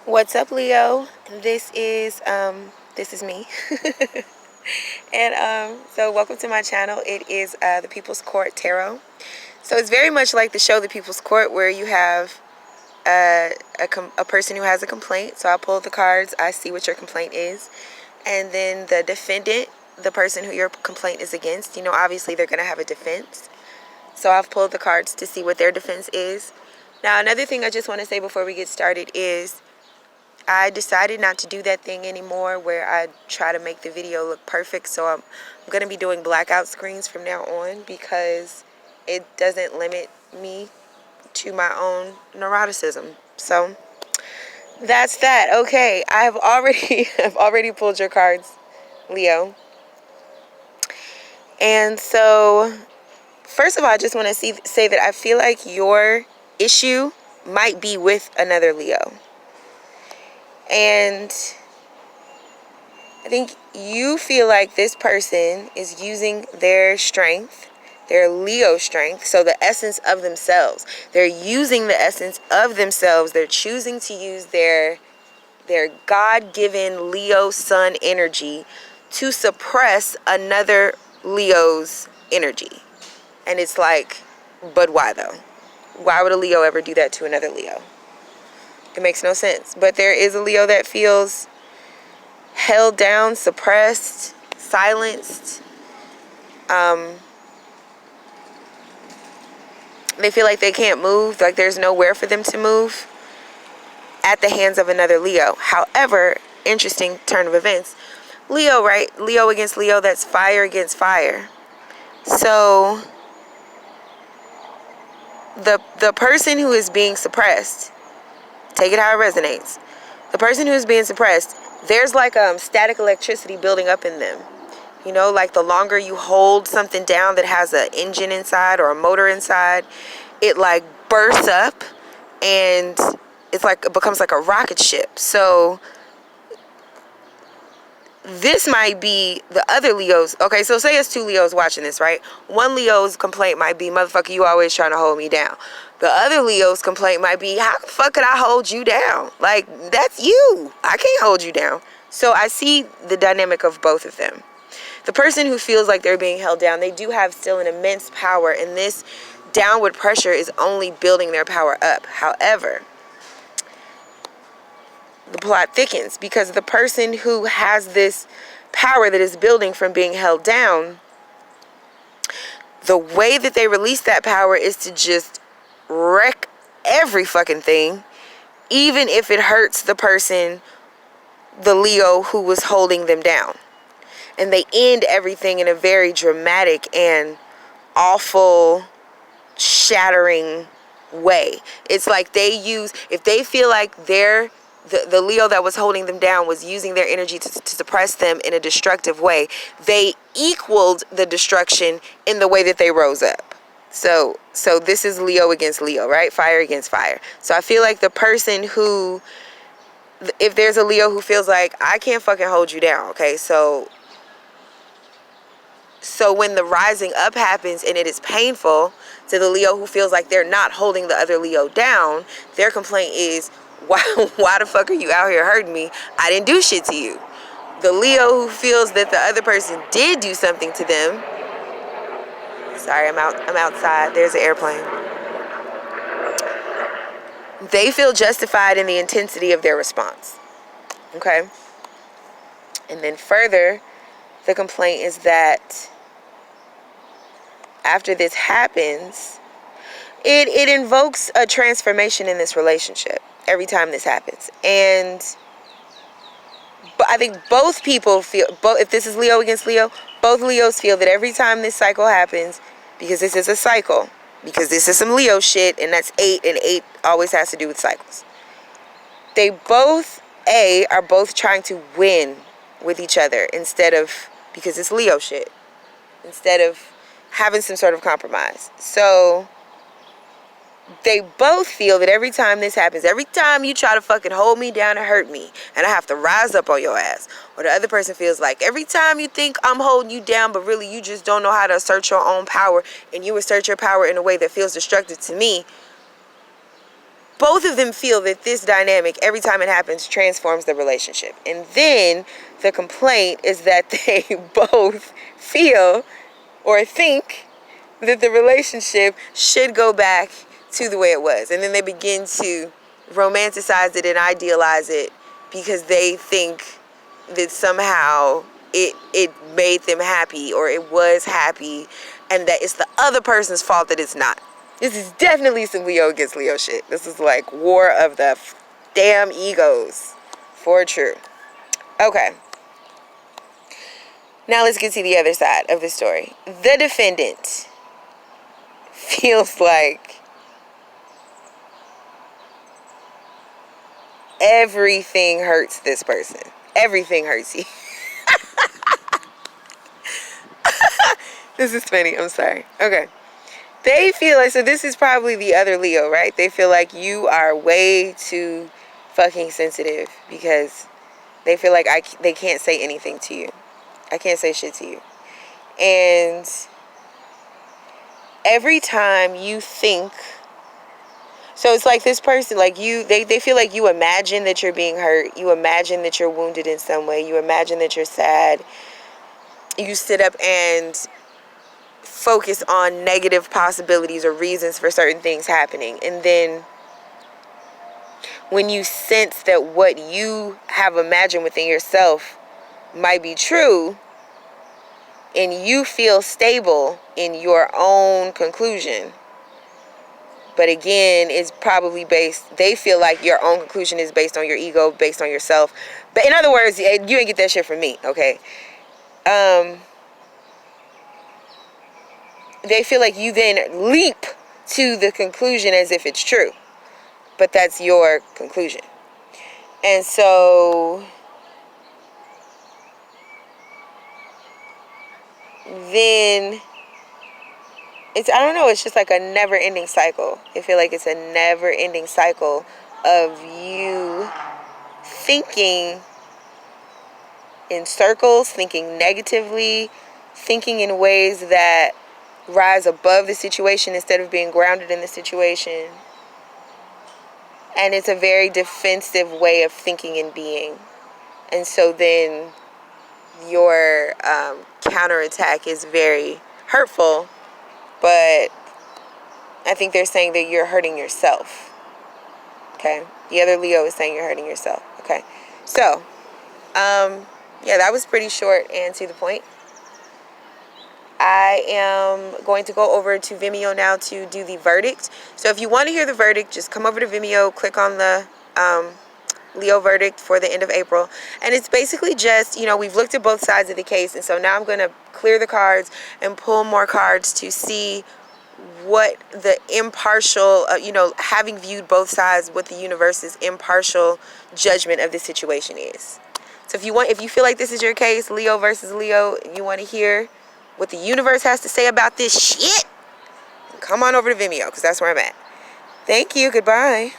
What's up, Leo? This is me. And so welcome to my channel. It is the People's Court Tarot. So it's very much like the show The People's Court, where you have a person who has a complaint. So I pull the cards, I see what your complaint is, and then the defendant, the person who your complaint is against, obviously they're going to have a defense. So I've pulled the cards to see what their defense is. Now, another thing I just want to say before we get started is I decided not to do that thing anymore where I try to make the video look perfect. So I'm going to be doing blackout screens from now on because it doesn't limit me to my own neuroticism. So that's that. Okay, I've already pulled your cards, Leo. And so first of all, I just want to say that I feel like your issue might be with another Leo. And I think you feel like this person is using their strength, their Leo strength, so the essence of themselves. They're using the essence of themselves. They're choosing to use their God-given Leo sun energy to suppress another Leo's energy. And it's like, but why though? Why would a Leo ever do that to another Leo? It makes no sense. But there is a Leo that feels held down, suppressed, silenced. They feel like they can't move, like there's nowhere for them to move at the hands of another Leo. However, interesting turn of events. Leo, right? Leo against Leo, that's fire against fire. So the person who is being suppressed, take it how it resonates. The person who is being suppressed, there's like static electricity building up in them. You know, like the longer you hold something down that has an engine inside or a motor inside, it like bursts up and it becomes like a rocket ship. So this might be the other Leos. Okay, so say it's two Leos watching this, right? One Leo's complaint might be, motherfucker, you always trying to hold me down. The other Leo's complaint might be, how the fuck could I hold you down? Like, that's you. I can't hold you down. So I see the dynamic of both of them. The person who feels like they're being held down, they do have still an immense power, and this downward pressure is only building their power up. However, the plot thickens because the person who has this power that is building from being held down, the way that they release that power is to just wreck every fucking thing, even if it hurts the person, the Leo who was holding them down. And they end everything in a very dramatic and awful, shattering way. It's like if they feel like the Leo that was holding them down was using their energy to suppress them in a destructive way, they equaled the destruction in the way that they rose up. So this is Leo against Leo, right? Fire against fire. So I feel like the person who, if there's a Leo who feels like, I can't fucking hold you down, okay? So when the rising up happens and it is painful to the Leo who feels like they're not holding the other Leo down, their complaint is, why the fuck are you out here hurting me? I didn't do shit to you. The Leo who feels that the other person did do something to them. Sorry, I'm outside. There's an airplane. They feel justified in the intensity of their response. Okay? And then further, the complaint is that after this happens, it invokes a transformation in this relationship every time this happens. But I think both people feel, if this is Leo against Leo, both Leos feel that every time this cycle happens, because this is a cycle, because this is some Leo shit, and that's 8, and 8 always has to do with cycles. They both, are both trying to win with each other instead of, because it's Leo shit, instead of having some sort of compromise. So they both feel that every time this happens, every time you try to fucking hold me down and hurt me, and I have to rise up on your ass, or the other person feels like every time you think I'm holding you down, but really you just don't know how to assert your own power, and you assert your power in a way that feels destructive to me, both of them feel that this dynamic, every time it happens, transforms the relationship. And then the complaint is that they both feel or think that the relationship should go back to the way it was. And then they begin to romanticize it and idealize it because they think that somehow it made them happy, or it was happy, and that it's the other person's fault that it's not. This is definitely some Leo against Leo shit. This is like war of the damn egos. For true. Okay. Now let's get to the other side of the story. The defendant feels like everything hurts this person. Everything hurts you. This is funny. I'm sorry. Okay. They feel like, so this is probably the other Leo, right? They feel like you are way too fucking sensitive because they feel like they can't say anything to you. I can't say shit to you. And every time you think, so it's like this person, like you, they feel like you imagine that you're being hurt. You imagine that you're wounded in some way. You imagine that you're sad. You sit up and focus on negative possibilities or reasons for certain things happening. And then when you sense that what you have imagined within yourself might be true, and you feel stable in your own conclusion, but again, it's probably based, they feel like your own conclusion is based on your ego, based on yourself. But in other words, you ain't get that shit from me, okay? They feel like you then leap to the conclusion as if it's true. But that's your conclusion. And so then it's, I don't know, it's just like a never-ending cycle. I feel like it's a never-ending cycle of you thinking in circles, thinking negatively, thinking in ways that rise above the situation instead of being grounded in the situation. And it's a very defensive way of thinking and being. And so then your counterattack is very hurtful, but I think they're saying that you're hurting yourself. Okay? The other Leo is saying you're hurting yourself. Okay? So, yeah, that was pretty short and to the point. I am going to go over to Vimeo now to do the verdict. So if you want to hear the verdict, just come over to Vimeo, click on the Leo verdict for the end of April. And it's basically just, you know, we've looked at both sides of the case. And so now I'm going to clear the cards and pull more cards to see what the impartial, you know, having viewed both sides, what the universe's impartial judgment of the situation is. So if you feel like this is your case, Leo versus Leo, and you want to hear what the universe has to say about this shit, come on over to Vimeo, because that's where I'm at. Thank you. Goodbye.